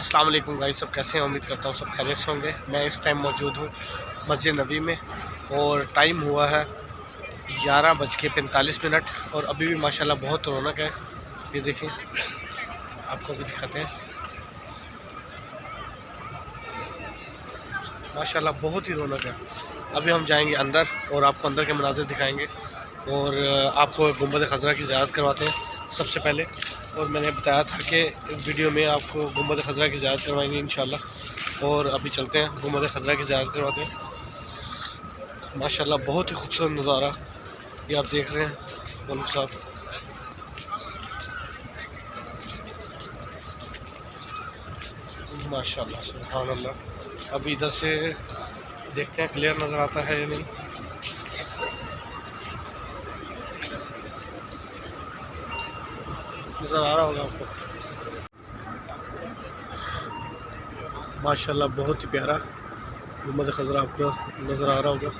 अस्सलाम वालेकुम गाइस, सब कैसे हैं? उम्मीद करता हूँ सब खैरियत से होंगे। मैं इस टाइम मौजूद हूँ मस्जिद नबी में और टाइम हुआ है 11:45 और अभी भी माशाल्लाह बहुत रौनक है। ये देखें, आपको भी दिखाते हैं। माशाल्लाह बहुत ही रौनक है। अभी हम जाएंगे अंदर और आपको अंदर के मनाज़िर दिखाएंगे और आपको गुंबद खज़रा की ज़ियारत करवाते हैं सबसे पहले। और मैंने बताया था कि वीडियो में आपको गुंबद खज़रा की ज़ियारत करवाएंगे इंशाल्लाह। और अभी चलते हैं, गुंबद खज़रा की ज़ियारत करवाते हैं। माशाल्लाह बहुत ही खूबसूरत नज़ारा ये आप देख रहे हैं मौलवी साहब। माशाल्लाह सुभान अल्लाह। अभी इधर से देखते हैं क्लियर नज़र आता है या नहीं। नज़र आ रहा होगा आपको। माशाल्लाह बहुत ही प्यारा गुंबद खज़रा आपको नज़र आ रहा होगा।